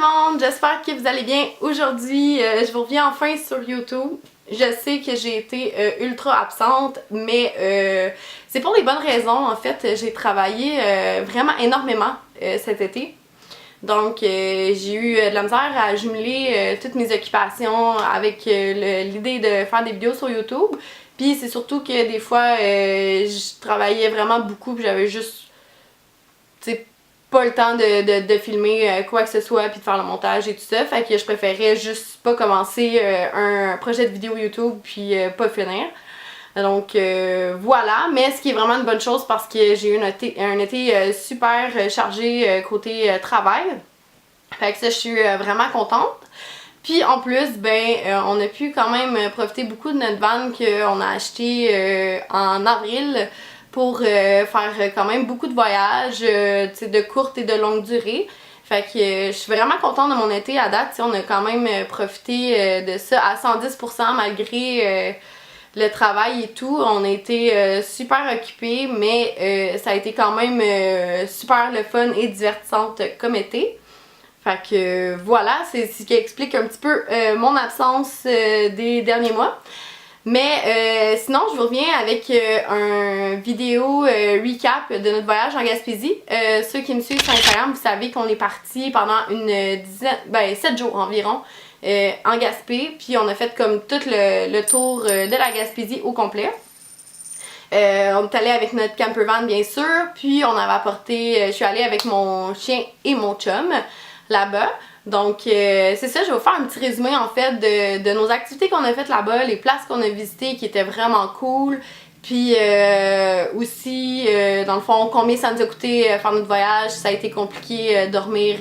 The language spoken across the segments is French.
monde, j'espère que vous allez bien. Aujourd'hui, je vous reviens enfin sur YouTube. Je sais que j'ai été ultra absente, mais c'est pour les bonnes raisons. En fait, j'ai travaillé vraiment énormément cet été. Donc, j'ai eu de la misère à jumeler toutes mes occupations avec l'idée de faire des vidéos sur YouTube. Puis c'est surtout que des fois, je travaillais vraiment beaucoup, puis j'avais juste, tu sais, pas le temps de filmer quoi que ce soit puis de faire le montage et tout ça. Fait que je préférais juste pas commencer un projet de vidéo YouTube puis pas finir. Donc voilà, mais ce qui est vraiment une bonne chose parce que j'ai eu un été super chargé côté travail. Fait que ça, je suis vraiment contente. Puis en plus, on a pu quand même profiter beaucoup de notre van qu'on a acheté en avril pour faire quand même beaucoup de voyages, de courte et de longue durée. Fait que je suis vraiment contente de mon été à date. On a quand même profité de ça à 110% malgré le travail et tout. On a été super occupés, mais ça a été quand même super le fun et divertissante comme été. Fait que voilà, c'est ce qui explique un petit peu mon absence des derniers mois. Mais sinon, je vous reviens avec un vidéo recap de notre voyage en Gaspésie. Ceux qui me suivent sur Instagram, vous savez qu'on est parti pendant une dizaine, 7 jours environ en Gaspé. Puis on a fait comme tout le tour de la Gaspésie au complet. On est allé avec notre campervan bien sûr, puis on avait apporté, je suis allée avec mon chien et mon chum là-bas. Donc c'est ça, je vais vous faire un petit résumé en fait de nos activités qu'on a faites là-bas, les places qu'on a visitées qui étaient vraiment cool, puis aussi dans le fond combien ça nous a coûté faire notre voyage. Ça a été compliqué dormir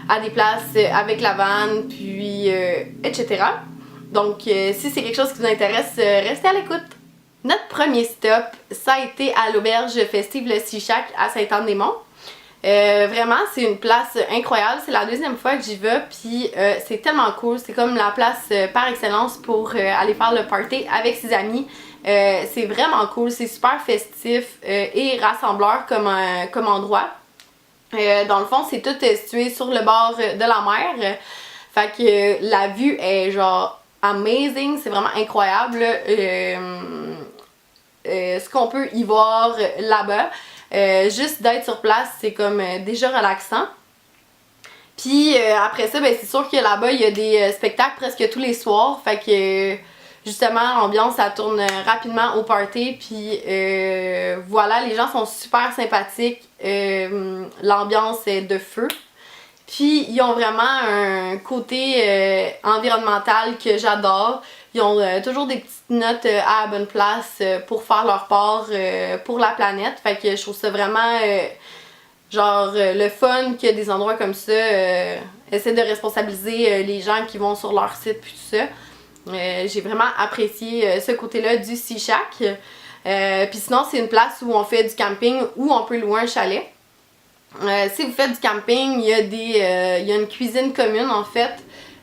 à des places avec la van, puis etc. Donc si c'est quelque chose qui vous intéresse, restez à l'écoute. Notre premier stop, ça a été à l'auberge festive Le Sichac à Sainte-Anne-des-Monts. Vraiment, c'est une place incroyable. C'est la deuxième fois que j'y vais, puis c'est tellement cool. C'est comme la place par excellence pour aller faire le party avec ses amis. C'est vraiment cool, c'est super festif et rassembleur comme endroit. Dans le fond, c'est tout situé sur le bord de la mer. Fait que la vue est genre amazing, c'est vraiment incroyable. Ce qu'on peut y voir là-bas. Juste d'être sur place, c'est comme déjà relaxant. Puis après ça, c'est sûr que là-bas, il y a des spectacles presque tous les soirs. Fait que justement, l'ambiance, ça tourne rapidement au party. Puis voilà, les gens sont super sympathiques. L'ambiance est de feu. Puis ils ont vraiment un côté environnemental que j'adore. Ils ont toujours des petites notes à la bonne place pour faire leur part pour la planète. Fait que je trouve ça vraiment le fun qu'il y a des endroits comme ça. Essaie de responsabiliser les gens qui vont sur leur site puis tout ça. J'ai vraiment apprécié ce côté-là du Sichac. Puis sinon, c'est une place où on fait du camping ou on peut louer un chalet. Si vous faites du camping, il y a une cuisine commune en fait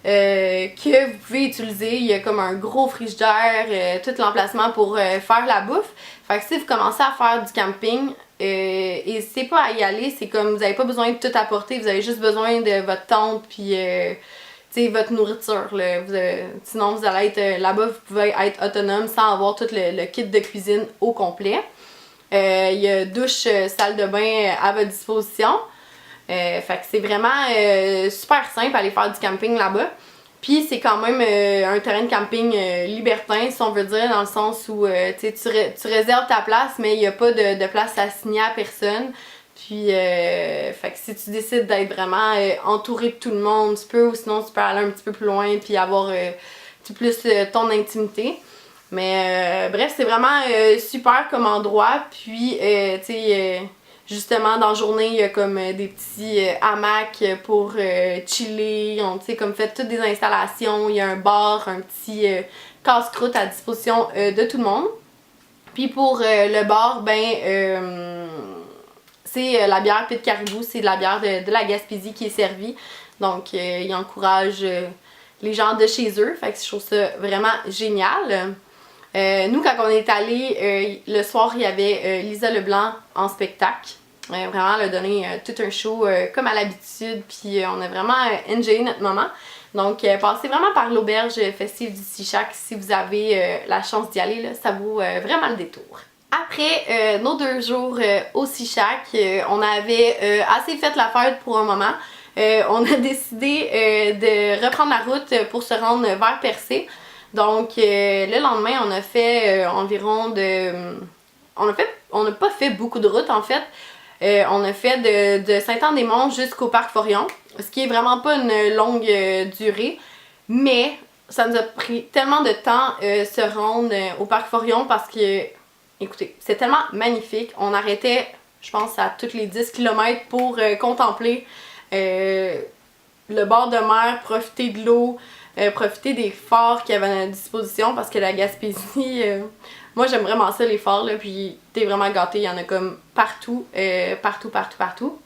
que vous pouvez utiliser. Il y a comme un gros frigidaire, tout l'emplacement pour faire la bouffe. Fait que si vous commencez à faire du camping, n'hésitez pas à y aller. C'est comme vous n'avez pas besoin de tout apporter, vous avez juste besoin de votre tente puis votre nourriture. Là. Sinon vous allez être là-bas, vous pouvez être autonome sans avoir tout le kit de cuisine au complet. Il y a douche, salle de bain à votre disposition. Fait que c'est vraiment super simple aller faire du camping là-bas. Puis c'est quand même un terrain de camping libertin, si on veut dire, dans le sens où tu réserves ta place, mais il n'y a pas de place assignée à personne. Puis fait que si tu décides d'être vraiment entouré de tout le monde, tu peux, ou sinon tu peux aller un petit peu plus loin puis avoir plus ton intimité. Mais bref, c'est vraiment super comme endroit. Puis, justement, dans la journée, il y a comme des petits hamacs pour chiller. On comme fait toutes des installations. Il y a un bar, un petit casse-croûte à disposition de tout le monde. Puis pour le bar, c'est la bière Pit Caribou. C'est de la bière de la Gaspésie qui est servie. Donc, ils encouragent les gens de chez eux. Fait que je trouve ça vraiment génial. Nous, quand on est allé, le soir, il y avait Lisa Leblanc en spectacle. Vraiment, elle a donné tout un show comme à l'habitude, puis on a vraiment enjoyé notre moment. Donc, passez vraiment par l'auberge festive du Sichac si vous avez la chance d'y aller, là, ça vaut vraiment le détour. Après nos 2 jours au Sichac, on avait assez fait la fête pour un moment. On a décidé de reprendre la route pour se rendre vers Percé. Donc, le lendemain, on a fait environ de... On n'a pas fait beaucoup de route en fait. On a fait de Saint-Anne-des-Monts jusqu'au Parc Forillon, ce qui est vraiment pas une longue durée, mais ça nous a pris tellement de temps se rendre au Parc Forillon parce que, écoutez, c'est tellement magnifique. On arrêtait, je pense, à tous les 10 km pour contempler le bord de mer, profiter de l'eau, profiter des forts qu'il y avait à notre disposition parce que la Gaspésie... moi j'aime vraiment ça les forts là, puis t'es vraiment gâté, il y en a comme partout, partout.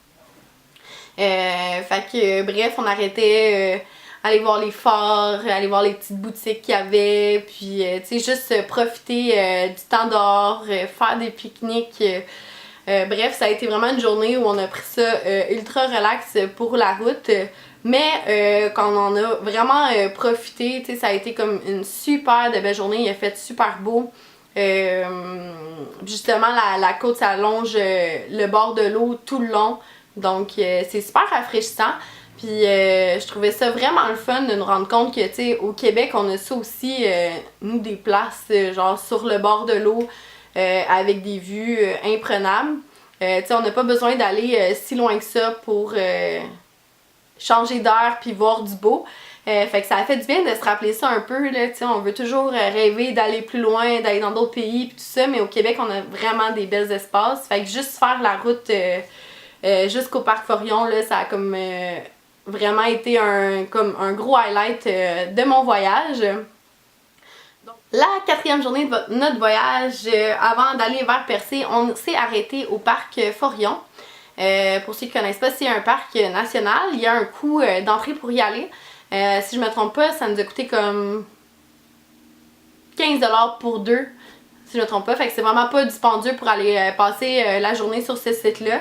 Fait que bref, on arrêtait aller voir les forts, aller voir les petites boutiques qu'il y avait, puis tu sais juste profiter du temps dehors, faire des pique-niques. Bref, ça a été vraiment une journée où on a pris ça ultra relax pour la route. Mais quand on en a vraiment profité, tu sais, ça a été comme une super de belle journée, il a fait super beau. Justement la côte s'allonge le bord de l'eau tout le long, donc c'est super rafraîchissant. Puis je trouvais ça vraiment le fun de nous rendre compte que tu sais au Québec on a ça aussi, nous des places genre sur le bord de l'eau avec des vues imprenables. Tu sais on n'a pas besoin d'aller si loin que ça pour changer d'air puis voir du beau. Fait que ça a fait du bien de se rappeler ça un peu, là, on veut toujours rêver d'aller plus loin, d'aller dans d'autres pays pis tout ça, mais au Québec on a vraiment des belles espaces, fait que juste faire la route jusqu'au Parc Forillon, là, ça a comme vraiment été comme un gros highlight de mon voyage. Donc, la 4e journée de notre voyage, avant d'aller vers Percé, on s'est arrêté au Parc Forillon. Pour ceux qui ne connaissent pas, c'est un parc national, il y a un coût d'entrée pour y aller. Si je me trompe pas, ça nous a coûté comme 15$ pour 2, si je me trompe pas. Fait que c'est vraiment pas dispendieux pour aller passer la journée sur ce site-là.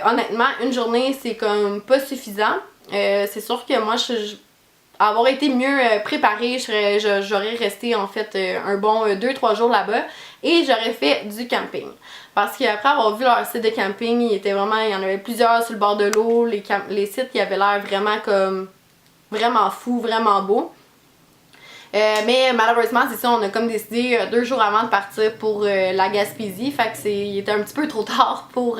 Honnêtement, une journée, c'est comme pas suffisant. C'est sûr que moi, avoir été mieux préparée, j'aurais resté en fait un bon 2-3 jours là-bas et j'aurais fait du camping. Parce qu'après avoir vu leur site de camping, il y en avait plusieurs sur le bord de l'eau, les sites qui avaient l'air vraiment comme vraiment fou, vraiment beau. Mais malheureusement, c'est ça, on a comme décidé 2 jours avant de partir pour la Gaspésie. Fait que il était un petit peu trop tard pour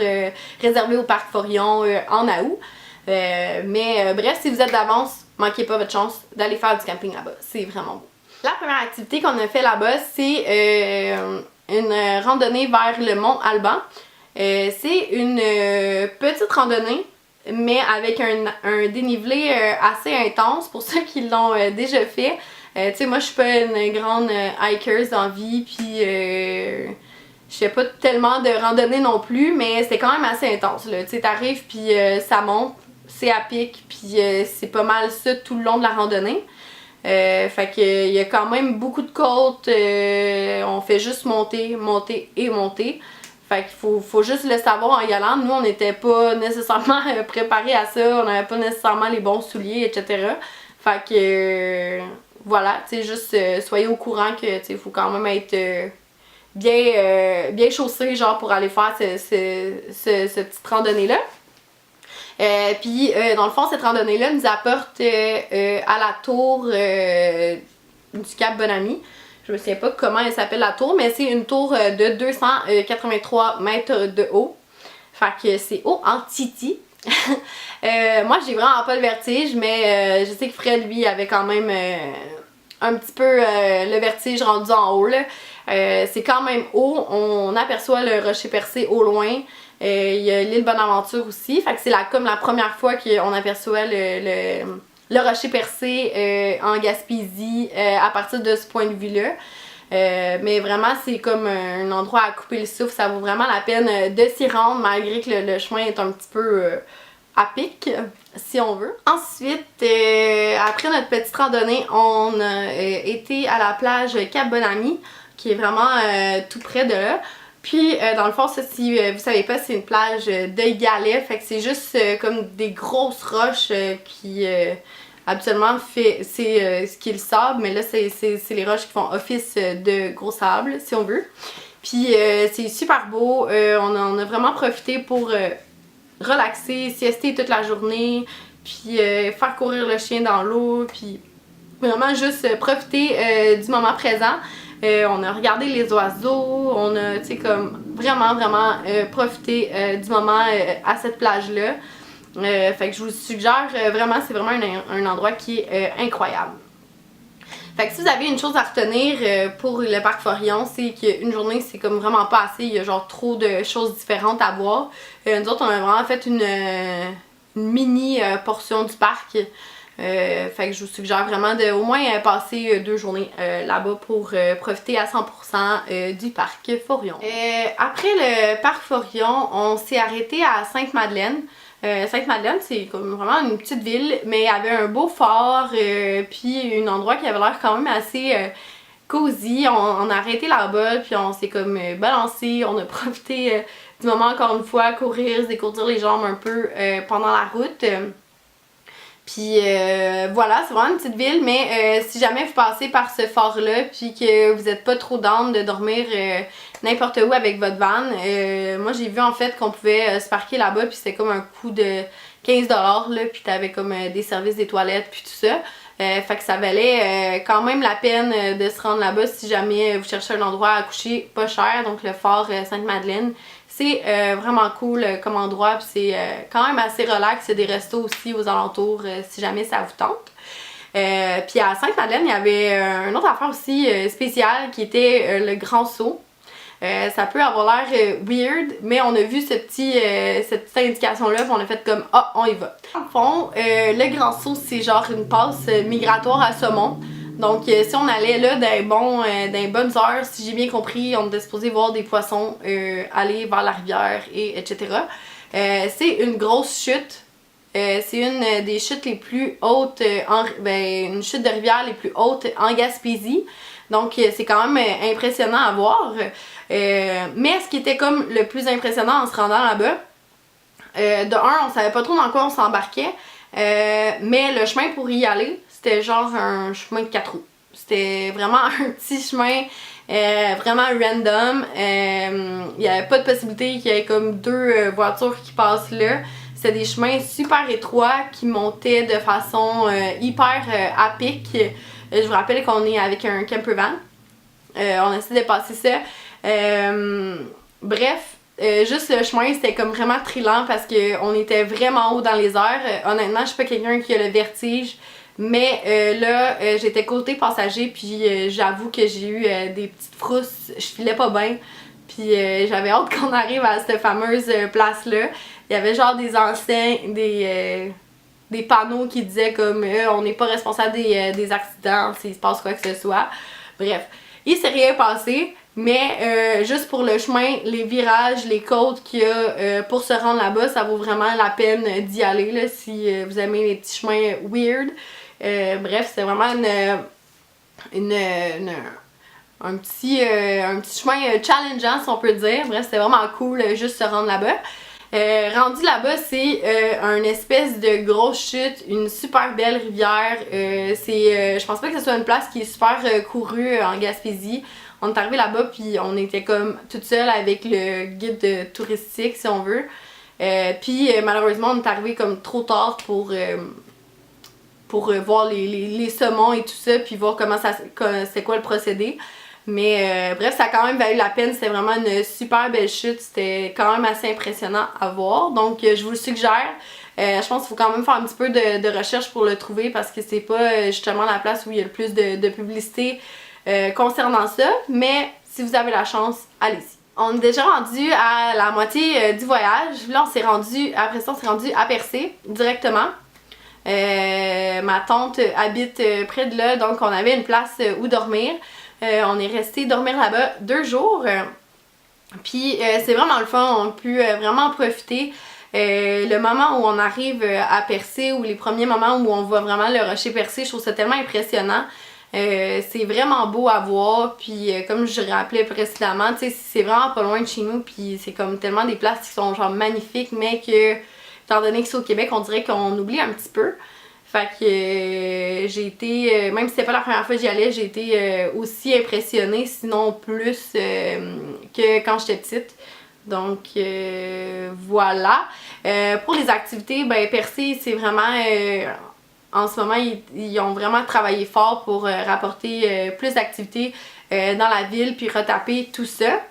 réserver au Parc Forillon en août. Mais bref, si vous êtes d'avance, manquez pas votre chance d'aller faire du camping là-bas. C'est vraiment beau. La première activité qu'on a fait là-bas, c'est une randonnée vers le mont Alban. C'est une petite randonnée, mais avec un dénivelé assez intense pour ceux qui l'ont déjà fait. Tu sais, moi je suis pas une grande hiker dans vie, puis je fais pas tellement de randonnée non plus, mais c'est quand même assez intense là. Tu sais, t'arrives puis ça monte, c'est à pic, puis c'est pas mal ça tout le long de la randonnée. Fait que il y a quand même beaucoup de côtes, on fait juste monter, monter et monter. Fait qu'il faut juste le savoir en y allant. Nous, on n'était pas nécessairement préparés à ça, on n'avait pas nécessairement les bons souliers, etc. Fait que voilà, tu sais, juste soyez au courant que tu sais, faut quand même être bien chaussé, genre pour aller faire cette petite randonnée-là. Puis dans le fond, cette randonnée-là nous apporte à la tour du Cap Bonami. Je me souviens pas comment elle s'appelle la tour, mais c'est une tour de 283 mètres de haut. Fait que c'est haut en titi. Moi j'ai vraiment pas le vertige, mais je sais que Fred lui avait quand même un petit peu le vertige rendu en haut là. C'est quand même haut, on aperçoit le Rocher Percé au loin. Il y a l'île Bonaventure aussi, fait que c'est comme la première fois qu'on aperçoit le Rocher Percé en Gaspésie à partir de ce point de vue-là. Mais vraiment, c'est comme un endroit à couper le souffle, ça vaut vraiment la peine de s'y rendre malgré que le chemin est un petit peu à pic, si on veut. Ensuite, après notre petite randonnée, on a été à la plage Cap Bonami, qui est vraiment tout près de là. Puis dans le fond, ça, si vous savez pas, c'est une plage de galets, fait que c'est juste comme des grosses roches qui habituellement c'est ce qui est le sable, mais là c'est les roches qui font office de gros sable, si on veut. Puis c'est super beau, on a vraiment profité pour relaxer, siester toute la journée, puis faire courir le chien dans l'eau, puis vraiment juste profiter du moment présent. On a regardé les oiseaux, on a, tu sais, comme vraiment profité du moment à cette plage-là. Fait que je vous suggère vraiment, c'est vraiment un endroit qui est incroyable. Fait que si vous avez une chose à retenir pour le parc Forillon, c'est qu'une journée c'est comme vraiment pas assez, il y a genre trop de choses différentes à voir. Nous autres on a vraiment fait une mini portion du parc. Fait que je vous suggère vraiment de au moins passer 2 journées là-bas pour profiter à 100% du parc Forillon. Après le parc Forillon, on s'est arrêté à Sainte-Madeleine. Sainte-Madeleine, c'est comme vraiment une petite ville, mais il y avait un beau fort, puis un endroit qui avait l'air quand même assez cosy. On a arrêté là-bas, puis on s'est comme balancé, on a profité du moment encore une fois, courir, se décourdir les jambes un peu pendant la route. Puis voilà, c'est vraiment une petite ville, mais si jamais vous passez par ce fort-là puis que vous n'êtes pas trop down de dormir n'importe où avec votre van, moi j'ai vu en fait qu'on pouvait se parquer là-bas puis c'était comme un coût de 15$ là, puis t'avais comme des services des toilettes puis tout ça. Fait que ça valait quand même la peine de se rendre là-bas si jamais vous cherchez un endroit à coucher pas cher, donc le fort Sainte-Madeleine. C'est vraiment cool comme endroit, puis c'est quand même assez relax. Il y a des restos aussi aux alentours si jamais ça vous tente. Puis à Sainte-Madeleine, il y avait une autre affaire aussi spéciale qui était le Grand Saut. Ça peut avoir l'air weird, mais on a vu cette petite indication-là, puis on a fait comme « Ah, on y va ». Dans le fond, le Grand Saut, c'est genre une passe migratoire à saumon. Donc si on allait là dans les bonnes heures, si j'ai bien compris, on était supposé voir des poissons aller vers la rivière et etc. C'est une grosse chute. C'est une des chutes les plus hautes, une chute de rivière les plus hautes en Gaspésie. Donc c'est quand même impressionnant à voir. Mais ce qui était comme le plus impressionnant en se rendant là-bas, de un, on savait pas trop dans quoi on s'embarquait, mais le chemin pour y aller, c'était genre un chemin de 4 roues. C'était vraiment un petit chemin vraiment random. Il n'y avait pas de possibilité qu'il y ait comme 2 voitures qui passent là. C'était des chemins super étroits qui montaient de façon hyper à pic. Je vous rappelle qu'on est avec un camper van. On essaie de passer ça. Bref, juste le chemin c'était comme vraiment trillant parce qu'on était vraiment haut dans les airs. Honnêtement, je suis pas quelqu'un qui a le vertige, mais là j'étais côté passager, puis j'avoue que j'ai eu des petites frousses, je filais pas bien, puis j'avais hâte qu'on arrive à cette fameuse place là. Il y avait genre des enseignes, des panneaux qui disaient comme on n'est pas responsable des accidents s'il se passe quoi que ce soit. Bref, il s'est rien passé. Mais juste pour le chemin, les virages, les côtes qu'il y a pour se rendre là-bas, ça vaut vraiment la peine d'y aller là, si vous aimez les petits chemins weird. Bref, c'est vraiment un petit chemin challengeant si on peut dire. Bref, c'était vraiment cool juste se rendre là-bas. Rendu là-bas, c'est une espèce de grosse chute, une super belle rivière. Je pense pas que ce soit une place qui est super courue en Gaspésie. On est arrivé là-bas puis on était comme toute seule avec le guide touristique si on veut. Puis malheureusement on est arrivé comme trop tard pour voir les saumons et tout ça puis voir comment c'est quoi le procédé. Mais bref, ça a quand même valu la peine, c'était vraiment une super belle chute, c'était quand même assez impressionnant à voir. Donc je vous le suggère. Je pense qu'il faut quand même faire un petit peu de recherche pour le trouver parce que c'est pas justement la place où il y a le plus de publicité concernant ça, mais si vous avez la chance, allez-y. On est déjà rendu à la moitié du voyage. Là, après ça, on s'est rendu à Percé directement. Ma tante habite près de là, donc on avait une place où dormir. On est resté dormir là-bas 2 jours. Puis c'est vraiment le fun, on peut vraiment profiter. Le moment où on arrive à Percé, ou les premiers moments où on voit vraiment le rocher percé, je trouve ça tellement impressionnant. C'est vraiment beau à voir, puis comme je rappelais précédemment, tu sais, c'est vraiment pas loin de chez nous, puis c'est comme tellement des places qui sont genre magnifiques, mais que, étant donné que c'est au Québec, on dirait qu'on oublie un petit peu. Fait que j'ai été, même si c'était pas la première fois que j'y allais, j'ai été aussi impressionnée, sinon plus que quand j'étais petite. Donc voilà. Pour les activités, ben Percé, c'est vraiment en ce moment, ils ont vraiment travaillé fort pour rapporter plus d'activités dans la ville puis retaper tout ça.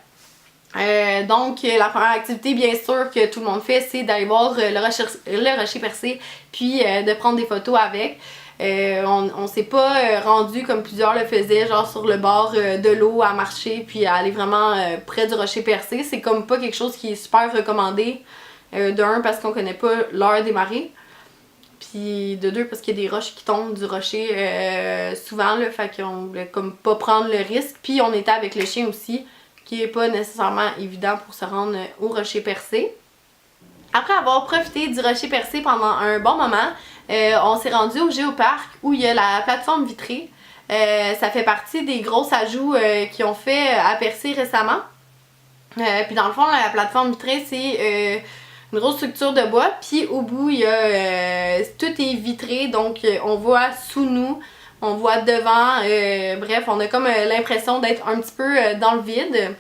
Donc la première activité bien sûr que tout le monde fait, c'est d'aller voir le rocher percé puis de prendre des photos avec. On s'est pas rendu comme plusieurs le faisaient, genre sur le bord de l'eau à marcher puis à aller vraiment près du rocher percé. C'est comme pas quelque chose qui est super recommandé, d'un parce qu'on connaît pas l'heure des marées, puis de deux parce qu'il y a des roches qui tombent du rocher souvent là, fait qu'on voulait comme pas prendre le risque. Puis on était avec le chien aussi, qui est pas nécessairement évident pour se rendre au rocher percé. Après avoir profité du rocher percé pendant un bon moment, on s'est rendu au Géoparc où il y a la plateforme vitrée. Ça fait partie des gros ajouts qu'ils ont fait à Percé récemment. Puis dans le fond, la plateforme vitrée, c'est une grosse structure de bois. Puis au bout, il y a tout est vitré, donc on voit sous nous, on voit devant. Bref, on a comme l'impression d'être un petit peu dans le vide.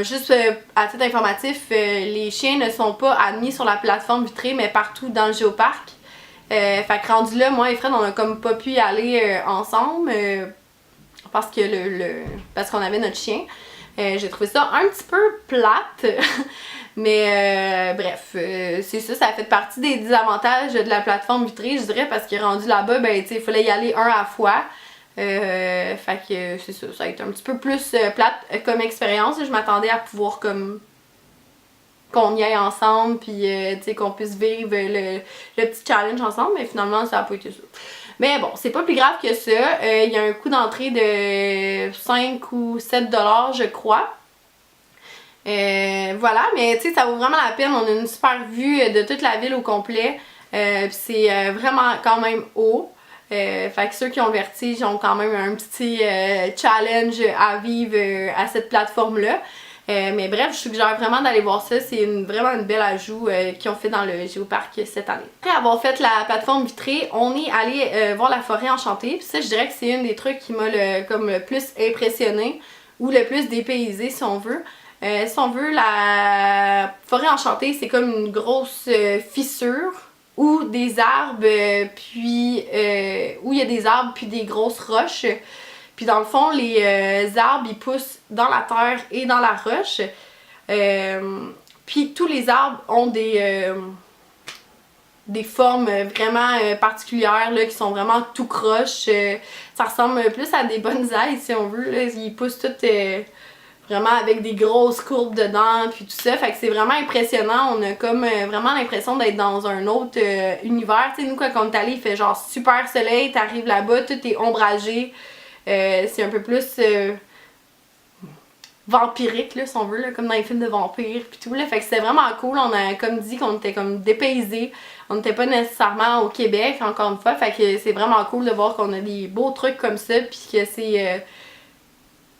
Juste à titre informatif, les chiens ne sont pas admis sur la plateforme vitrée, mais partout dans le Géoparc. Fait que rendu là, moi et Fred, on a comme pas pu y aller ensemble parce que parce qu'on avait notre chien. J'ai trouvé ça un petit peu plate. Mais bref, c'est ça, ça fait partie des désavantages de la plateforme vitrée, je dirais, parce que rendu là-bas, ben tu sais, il fallait y aller un à la fois. Fait que c'est ça, ça a été un petit peu plus plate comme expérience. Je m'attendais à pouvoir comme qu'on y aille ensemble, puis tu sais, qu'on puisse vivre le petit challenge ensemble, mais finalement ça a pas été ça. Mais bon, c'est pas plus grave que ça. Il y a un coût d'entrée de 5 ou 7 $, je crois. Voilà, mais tu sais, ça vaut vraiment la peine. On a une super vue de toute la ville au complet. C'est vraiment quand même haut. Fait que ceux qui ont le vertige ont quand même un petit challenge à vivre à cette plateforme-là. Mais bref, je suggère vraiment d'aller voir ça. C'est vraiment une belle ajout qu'ils ont fait dans le Géoparc cette année. Après avoir fait la plateforme vitrée, on est allé voir la forêt enchantée. Puis ça, je dirais que c'est un des trucs qui m'a le plus impressionné ou le plus dépaysé, si on veut. Si on veut, la forêt enchantée, c'est comme une grosse fissure où des arbres, puis où il y a des arbres puis des grosses roches. Puis dans le fond, les arbres, ils poussent dans la terre et dans la roche. Puis tous les arbres ont des formes vraiment particulières là, qui sont vraiment tout croches. Ça ressemble plus à des bonsaïs, si on veut. Là. Ils poussent toutes vraiment avec des grosses courbes dedans, puis tout ça. Fait que c'est vraiment impressionnant. On a comme vraiment l'impression d'être dans un autre univers. Tu sais, nous, quand on est allé, il fait genre super soleil. T'arrives là-bas, tout est ombragé. C'est un peu plus vampirique, là, si on veut, là, comme dans les films de vampires, puis tout. Là. Fait que c'était vraiment cool. On a comme dit qu'on était comme dépaysés. On n'était pas nécessairement au Québec, encore une fois. Fait que c'est vraiment cool de voir qu'on a des beaux trucs comme ça, puis que c'est...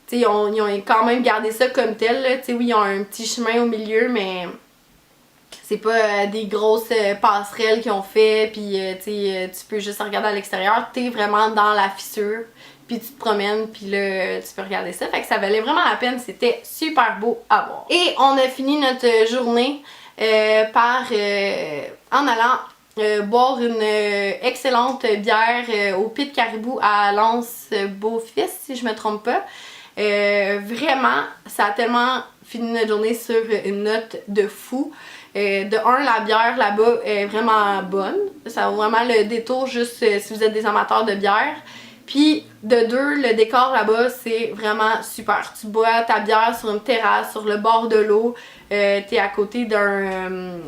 T'sais, ils ont quand même gardé ça comme tel. Là. Oui, ils ont un petit chemin au milieu, mais c'est pas des grosses passerelles qu'ils ont fait. Puis tu peux juste regarder à l'extérieur. T'es vraiment dans la fissure. Puis tu te promènes, puis là, tu peux regarder ça. Fait que ça valait vraiment la peine. C'était super beau à voir. Et on a fini notre journée en allant boire une excellente bière au Pit Caribou à L'Anse-Beaufils, si je me trompe pas. Vraiment, ça a tellement fini notre journée sur une note de fou. De un, la bière là-bas est vraiment bonne. Ça vaut vraiment le détour juste si vous êtes des amateurs de bière. Puis de deux, le décor là-bas, c'est vraiment super. Tu bois ta bière sur une terrasse, sur le bord de l'eau. T'es à côté d'un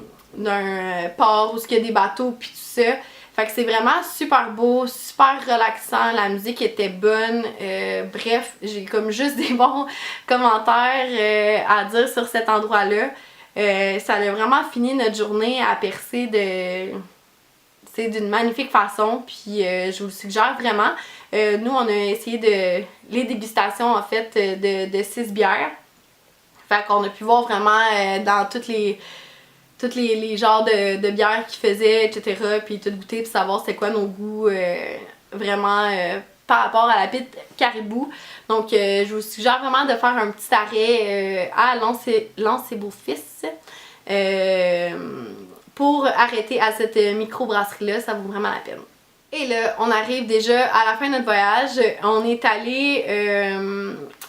port où il y a des bateaux puis tout ça. Fait que c'est vraiment super beau, super relaxant, la musique était bonne, bref, j'ai comme juste des bons commentaires à dire sur cet endroit-là. Ça a vraiment fini notre journée à Percé de... c'est d'une magnifique façon, puis je vous le suggère vraiment. Nous, on a essayé les dégustations en fait de 6 bières. Fait qu'on a pu voir vraiment dans tous les genres de bières qu'ils faisaient, etc. Puis tout goûter, puis savoir c'est quoi nos goûts vraiment par rapport à la pite caribou. Donc je vous suggère vraiment de faire un petit arrêt à Lancé-Beaufils pour arrêter à cette microbrasserie-là, ça vaut vraiment la peine. Et là, on arrive déjà à la fin de notre voyage. On est allé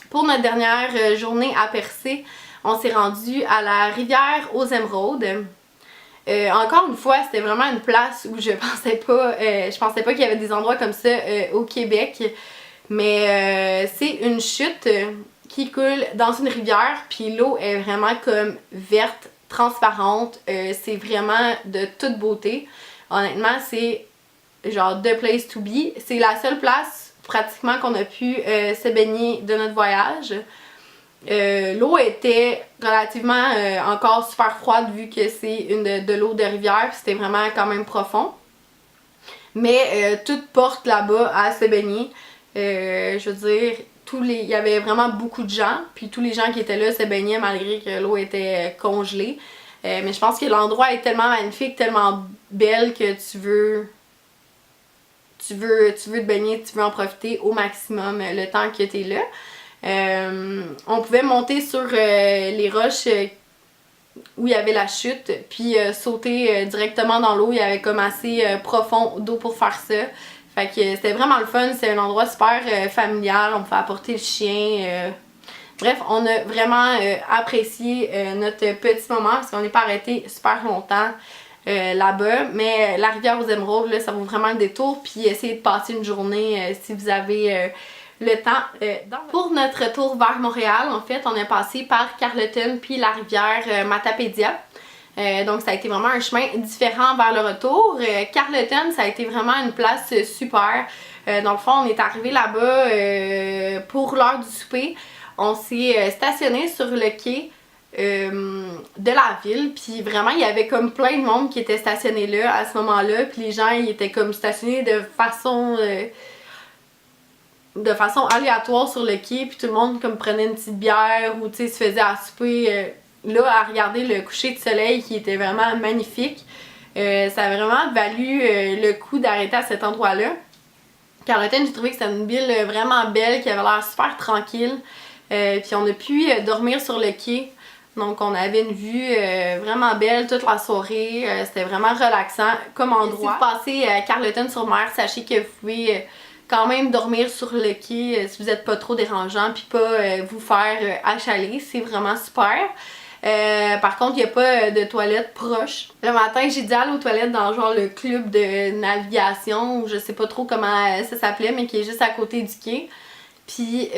pour notre dernière journée à Percé. On s'est rendu à la rivière aux Émeraudes. Encore une fois, c'était vraiment une place où je pensais pas qu'il y avait des endroits comme ça au Québec. Mais c'est une chute qui coule dans une rivière, puis l'eau est vraiment comme verte, transparente. C'est vraiment de toute beauté. Honnêtement, c'est genre the place to be. C'est la seule place pratiquement qu'on a pu se baigner de notre voyage. L'eau était relativement encore super froide vu que c'est de l'eau de rivière, c'était vraiment quand même profond. Mais toute porte là-bas à se baigner. Je veux dire, il y avait vraiment beaucoup de gens, puis tous les gens qui étaient là se baignaient malgré que l'eau était congelée. Mais je pense que l'endroit est tellement magnifique, tellement belle que tu veux te baigner, tu veux en profiter au maximum le temps que tu es là. On pouvait monter sur les roches où il y avait la chute, puis sauter directement dans l'eau. Il y avait comme assez profond d'eau pour faire ça. Fait que c'était vraiment le fun, c'est un endroit super familial, on pouvait apporter le chien. Bref, on a vraiment apprécié notre petit moment parce qu'on n'est pas arrêté super longtemps là-bas. Mais la rivière aux Émeraudes, là, ça vaut vraiment le détour. Puis essayez de passer une journée si vous avez le temps. Pour notre retour vers Montréal, en fait, on est passé par Carleton puis la rivière Matapédia. Donc ça a été vraiment un chemin différent vers le retour. Carleton, ça a été vraiment une place super. Dans le fond, on est arrivé là-bas pour l'heure du souper. On s'est stationné sur le quai de la ville, puis vraiment il y avait comme plein de monde qui était stationné là à ce moment-là, puis les gens ils étaient comme stationnés de façon aléatoire sur le quai, puis tout le monde comme prenait une petite bière ou tu sais se faisait à souper là à regarder le coucher de soleil qui était vraiment magnifique. Ça a vraiment valu le coup d'arrêter à cet endroit-là. Carleton, j'ai trouvé que c'était une ville vraiment belle, qui avait l'air super tranquille. Puis on a pu dormir sur le quai. Donc on avait une vue vraiment belle toute la soirée. C'était vraiment relaxant comme endroit. Si vous passez à Carleton-sur-Mer, sachez que vous pouvez quand même dormir sur le quai si vous n'êtes pas trop dérangeant, puis pas vous faire achaler. C'est vraiment super. Par contre, il n'y a pas de toilettes proches. Le matin, j'ai dû aller aux toilettes dans genre le club de navigation, ou je sais pas trop comment ça s'appelait, mais qui est juste à côté du quai. Puis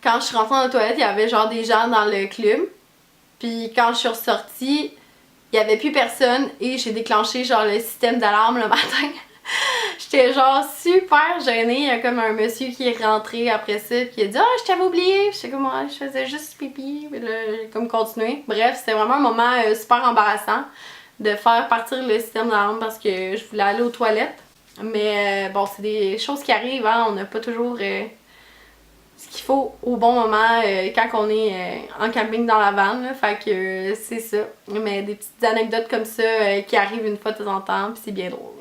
quand je suis rentrée dans les toilettes, il y avait genre des gens dans le club. Puis quand je suis ressortie, il n'y avait plus personne et j'ai déclenché genre le système d'alarme le matin. J'étais genre super gênée. Il y a comme un monsieur qui est rentré après ça qui a dit « Ah, je t'avais oublié! » J'étais comme « je faisais juste pipi. » Puis là, j'ai comme continué. Bref, c'était vraiment un moment super embarrassant de faire partir le système d'alarme parce que je voulais aller aux toilettes. Mais bon, c'est des choses qui arrivent, hein. On n'a pas toujours ce qu'il faut au bon moment quand on est en camping dans la van, là. Fait que c'est ça. Mais des petites anecdotes comme ça qui arrivent une fois de temps en temps, puis c'est bien drôle.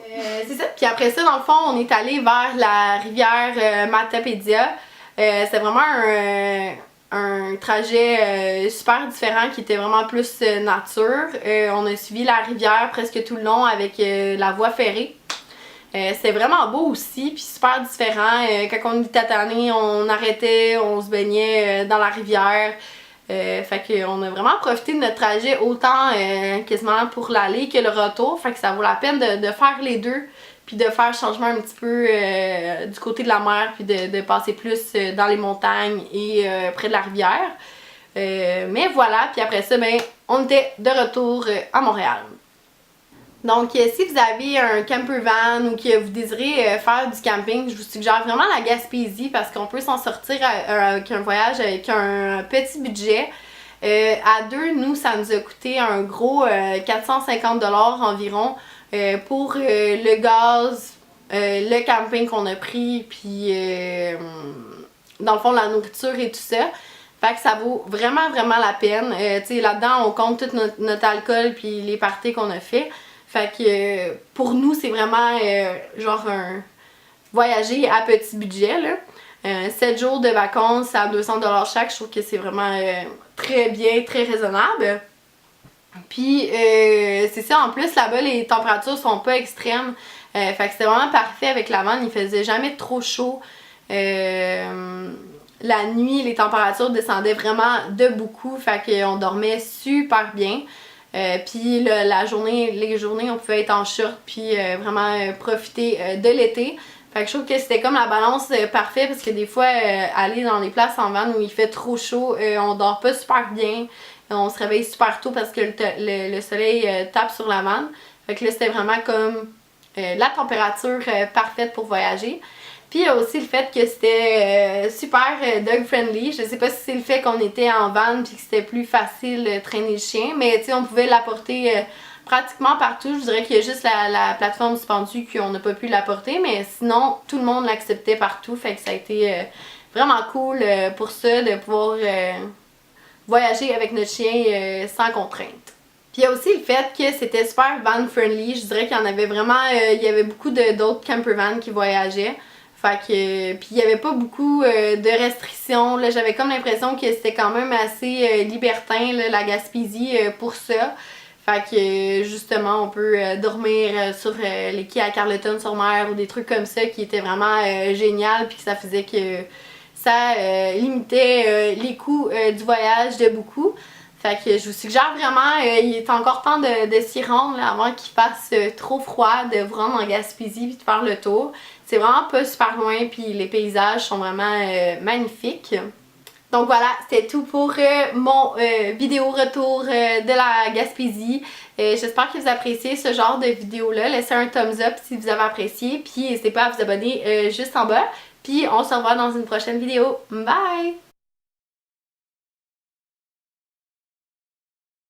C'est ça. Puis après ça, dans le fond, on est allé vers la rivière Matapédia. C'était vraiment un trajet super différent qui était vraiment plus nature. On a suivi la rivière presque tout le long avec la voie ferrée. C'était vraiment beau aussi, puis super différent. Quand on était tanné, on arrêtait, on se baignait dans la rivière. Fait qu'on a vraiment profité de notre trajet autant quasiment pour l'aller que le retour. Fait que ça vaut la peine de faire les deux, puis de faire changement un petit peu du côté de la mer, puis de passer plus dans les montagnes et près de la rivière. Mais voilà, puis après ça, ben, on était de retour à Montréal. Donc, si vous avez un camper van ou que vous désirez faire du camping, je vous suggère vraiment la Gaspésie parce qu'on peut s'en sortir avec un voyage avec un petit budget. À deux, nous, ça nous a coûté un gros 450$ environ pour le gaz, le camping qu'on a pris, puis dans le fond la nourriture et tout ça. Fait que ça vaut vraiment la peine. Tu sais, là-dedans on compte tout notre alcool puis les parties qu'on a fait. Fait que pour nous c'est vraiment genre un voyager à petit budget là. 7 jours de vacances à 200$ chaque, je trouve que c'est vraiment très bien, très raisonnable. Puis c'est ça, en plus là-bas les températures sont pas extrêmes. Fait que c'était vraiment parfait avec la vanne, il faisait jamais trop chaud. La nuit, les températures descendaient vraiment de beaucoup, fait qu'on dormait super bien. Puis la journée, les journées, on pouvait être en short puis vraiment profiter de l'été. Fait que je trouve que c'était comme la balance parfaite parce que des fois, aller dans des places en van où il fait trop chaud, on dort pas super bien. On se réveille super tôt parce que le soleil tape sur la vanne. Fait que là, c'était vraiment comme la température parfaite pour voyager. Puis il y a aussi le fait que c'était super dog friendly. Je sais pas si c'est le fait qu'on était en van puis que c'était plus facile de traîner le chien, mais tu sais on pouvait l'apporter pratiquement partout. Je dirais qu'il y a juste la plateforme suspendue qu'on n'a pas pu l'apporter, mais sinon tout le monde l'acceptait partout. Fait que ça a été vraiment cool pour ça de pouvoir voyager avec notre chien sans contrainte. Puis il y a aussi le fait que c'était super van friendly. Je dirais qu'il y en avait vraiment, il y avait beaucoup d'autres camper vans qui voyageaient. Fait que, puis il y avait pas beaucoup de restrictions, là, j'avais comme l'impression que c'était quand même assez libertin, là, la Gaspésie pour ça. Fait que justement on peut dormir sur les quais à Carleton-sur-Mer ou des trucs comme ça qui étaient vraiment génial puis que ça faisait que ça limitait les coûts du voyage de beaucoup. Fait que je vous suggère vraiment, il est encore temps de s'y rendre là, avant qu'il fasse trop froid, de vous rendre en Gaspésie puis de faire le tour. C'est vraiment pas super loin puis les paysages sont vraiment magnifiques. Donc voilà, c'était tout pour mon vidéo retour de la Gaspésie. J'espère que vous appréciez ce genre de vidéo-là. Laissez un thumbs up si vous avez apprécié. Puis n'hésitez pas à vous abonner juste en bas. Puis on se revoit dans une prochaine vidéo. Bye!